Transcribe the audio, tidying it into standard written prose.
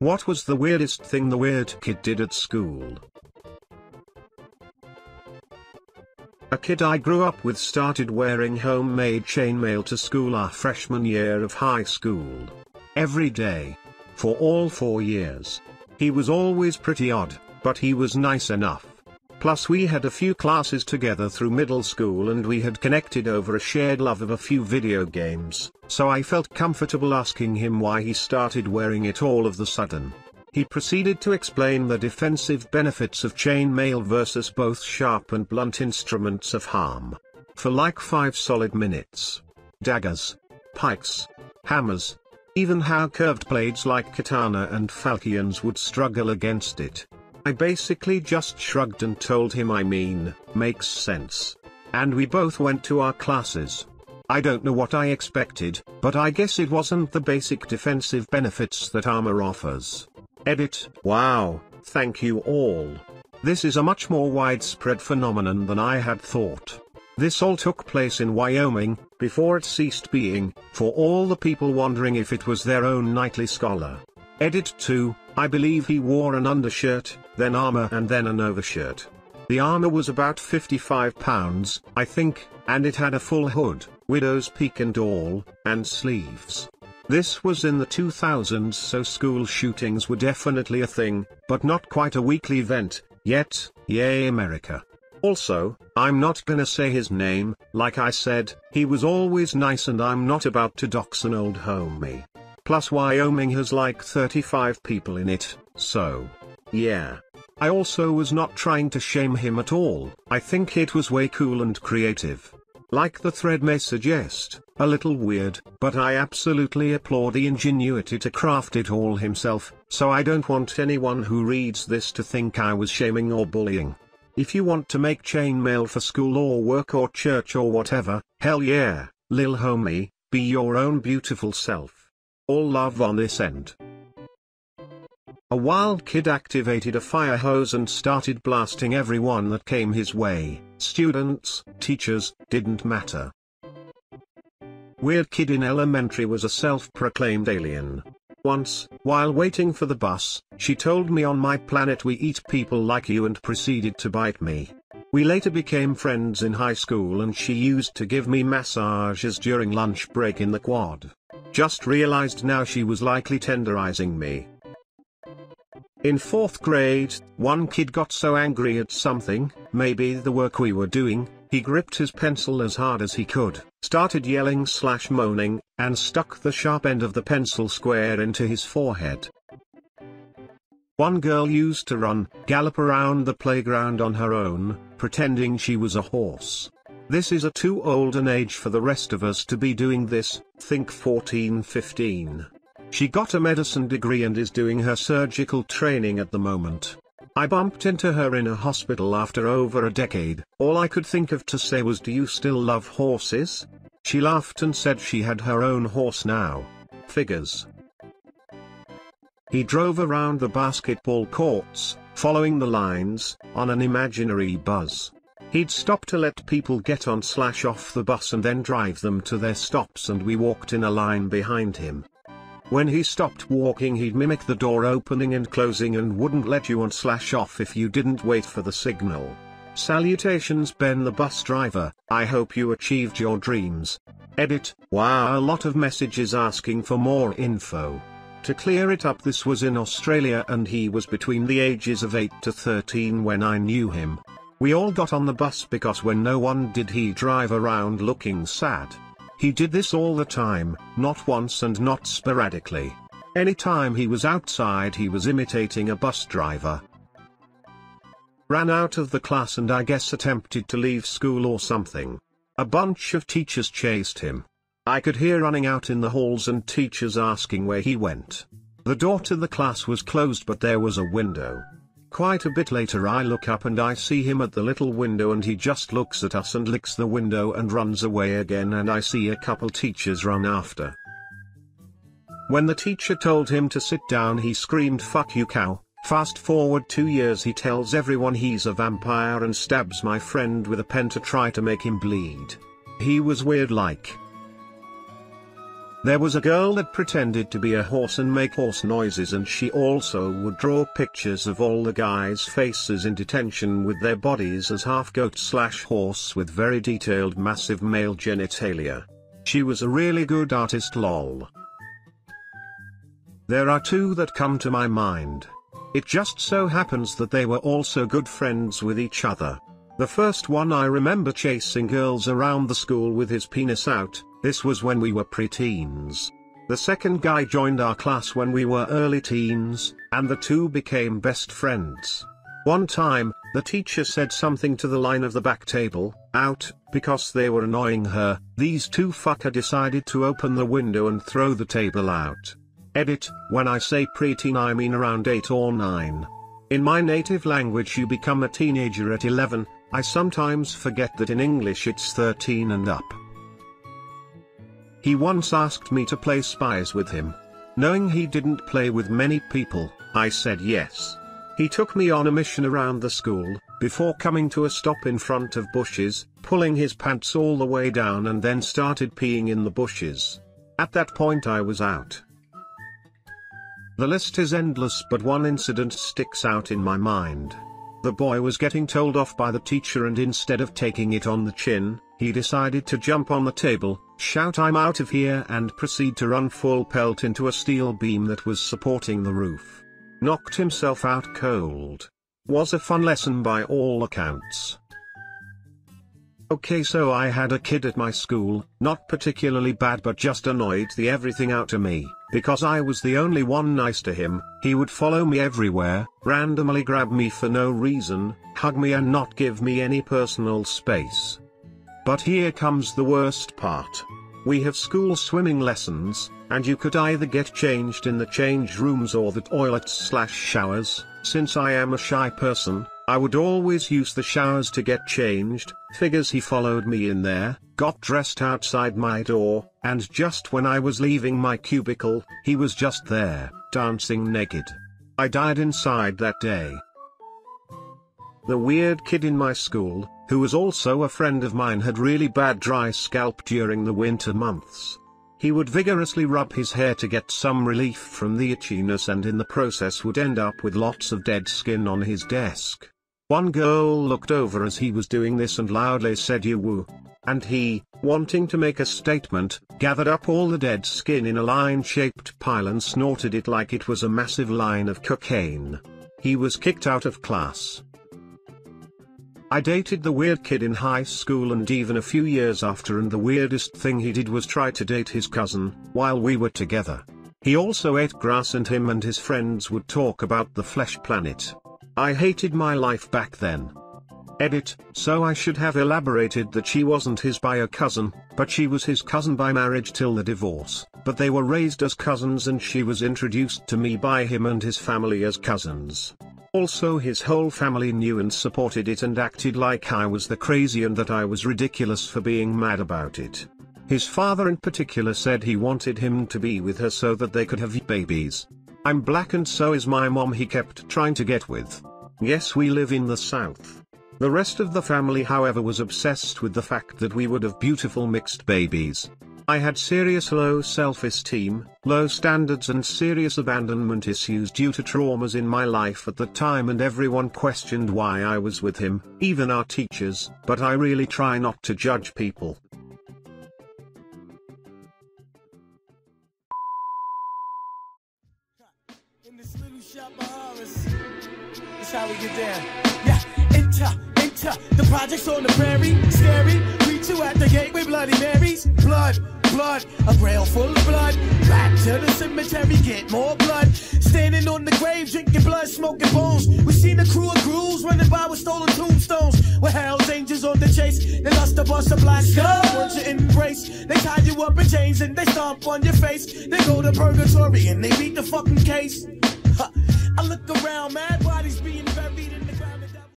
What was the weirdest thing the weird kid did at school? A kid I grew up with started wearing homemade chainmail to school our freshman year of high school. Every day. For all 4 years. He was always pretty odd, but he was nice enough. Plus we had a few classes together through middle school and we had connected over a shared love of a few video games, so I felt comfortable asking him why he started wearing it all of the sudden. He proceeded to explain the defensive benefits of chainmail versus both sharp and blunt instruments of harm. For like 5 solid minutes. Daggers, pikes, hammers, even how curved blades like katana and falchions would struggle against it. I basically just shrugged and told him makes sense. And we both went to our classes. I don't know what I expected, but I guess it wasn't the basic defensive benefits that armor offers. Edit. Wow, thank you all. This is a much more widespread phenomenon than I had thought. This all took place in Wyoming, before it ceased being, for all the people wondering if it was their own nightly scholar. Edit 2, I believe he wore an undershirt, then armor and then an overshirt. The armor was about 55 pounds, I think, and it had a full hood, widow's peak and all, and sleeves. This was in the 2000s, so school shootings were definitely a thing, but not quite a weekly event, yet. Yay America. Also, I'm not gonna say his name, like I said, he was always nice and I'm not about to dox an old homie. Plus Wyoming has like 35 people in it, so. Yeah. I also was not trying to shame him at all, I think it was way cool and creative. Like the thread may suggest, a little weird, but I absolutely applaud the ingenuity to craft it all himself, so I don't want anyone who reads this to think I was shaming or bullying. If you want to make chainmail for school or work or church or whatever, hell yeah, lil homie, be your own beautiful self. All love on this end. A wild kid activated a fire hose and started blasting everyone that came his way. Students, teachers, didn't matter. Weird kid in elementary was a self-proclaimed alien. Once, while waiting for the bus, she told me on my planet we eat people like you and proceeded to bite me. We later became friends in high school and she used to give me massages during lunch break in the quad. Just realized now she was likely tenderizing me. In 4th grade, one kid got so angry at something, maybe the work we were doing, he gripped his pencil as hard as he could, started yelling/moaning, and stuck the sharp end of the pencil square into his forehead. One girl used to gallop around the playground on her own, pretending she was a horse. This is a too old an age for the rest of us to be doing this, think 14-15. She got a medicine degree and is doing her surgical training at the moment. I bumped into her in a hospital after over a decade. All I could think of to say was, "Do you still love horses?" She laughed and said she had her own horse now. Figures. He drove around the basketball courts, following the lines, on an imaginary bus. He'd stop to let people get on/off the bus and then drive them to their stops, and we walked in a line behind him. When he stopped walking, he'd mimic the door opening and closing and wouldn't let you on/off if you didn't wait for the signal. Salutations Ben the bus driver, I hope you achieved your dreams. Edit. Wow, a lot of messages asking for more info. To clear it up, this was in Australia and he was between the ages of 8 to 13 when I knew him. We all got on the bus because when no one did, he drive around looking sad. He did this all the time, not once and not sporadically. Anytime he was outside he was imitating a bus driver. Ran out of the class and I guess attempted to leave school or something. A bunch of teachers chased him. I could hear running out in the halls and teachers asking where he went. The door to the class was closed but there was a window. Quite a bit later I look up and I see him at the little window and he just looks at us and licks the window and runs away again, and I see a couple teachers run after. When the teacher told him to sit down he screamed, "Fuck you cow." Fast forward 2 years, he tells everyone he's a vampire and stabs my friend with a pen to try to make him bleed. He was weird like. There was a girl that pretended to be a horse and make horse noises, and she also would draw pictures of all the guys' faces in detention with their bodies as half goat/horse with very detailed massive male genitalia. She was a really good artist, lol. There are two that come to my mind. It just so happens that they were also good friends with each other. The first one, I remember chasing girls around the school with his penis out. This was when we were pre-teens. The second guy joined our class when we were early teens, and the two became best friends. One time, the teacher said something to the line of the back table, out, because they were annoying her. These two fucker decided to open the window and throw the table out. Edit, when I say pre-teen I mean around 8 or 9. In my native language you become a teenager at 11, I sometimes forget that in English it's 13 and up. He once asked me to play Spies with him. Knowing he didn't play with many people, I said yes. He took me on a mission around the school, before coming to a stop in front of bushes, pulling his pants all the way down and then started peeing in the bushes. At that point I was out. The list is endless, but one incident sticks out in my mind. The boy was getting told off by the teacher, and instead of taking it on the chin, he decided to jump on the table, shout "I'm out of here," and proceed to run full pelt into a steel beam that was supporting the roof. Knocked himself out cold. Was a fun lesson by all accounts. Okay, so I had a kid at my school, not particularly bad but just annoyed the everything out of me, because I was the only one nice to him. He would follow me everywhere, randomly grab me for no reason, hug me and not give me any personal space. But here comes the worst part. We have school swimming lessons, and you could either get changed in the change rooms or the toilets/showers. Since I am a shy person, I would always use the showers to get changed. Figures he followed me in there, got dressed outside my door, and just when I was leaving my cubicle, he was just there, dancing naked. I died inside that day. The weird kid in my school, who was also a friend of mine, had really bad dry scalp during the winter months. He would vigorously rub his hair to get some relief from the itchiness, and in the process would end up with lots of dead skin on his desk. One girl looked over as he was doing this and loudly said "You woo." And he, wanting to make a statement, gathered up all the dead skin in a line-shaped pile and snorted it like it was a massive line of cocaine. He was kicked out of class. I dated the weird kid in high school and even a few years after, and the weirdest thing he did was try to date his cousin, while we were together. He also ate grass, and him and his friends would talk about the flesh planet. I hated my life back then. Edit, so I should have elaborated that she wasn't his bio cousin, but she was his cousin by marriage till the divorce, but they were raised as cousins and she was introduced to me by him and his family as cousins. Also his whole family knew and supported it and acted like I was the crazy and that I was ridiculous for being mad about it. His father in particular said he wanted him to be with her so that they could have babies. I'm black and so is my mom, he kept trying to get with. Yes, we live in the South. The rest of the family, however, was obsessed with the fact that we would have beautiful mixed babies. I had serious low self-esteem, low standards and serious abandonment issues due to traumas in my life at the time, and everyone questioned why I was with him, even our teachers, but I really try not to judge people. In this little shop of horrors, that's how we get down. Yeah, enter, the projects on the prairie, scary. Greet you at the gate with Bloody Marys. Blood, a grail full of blood. Back to the cemetery, get more blood. Standing on the grave, drinking blood, smoking bones. We seen a crew of ghouls running by with stolen tombstones. With Hell's Angels on the chase, they lust to bust a black skull. Want you embrace, they tie you up in chains and they stomp on your face. They go to purgatory and they beat the fucking case. I look around, mad bodies being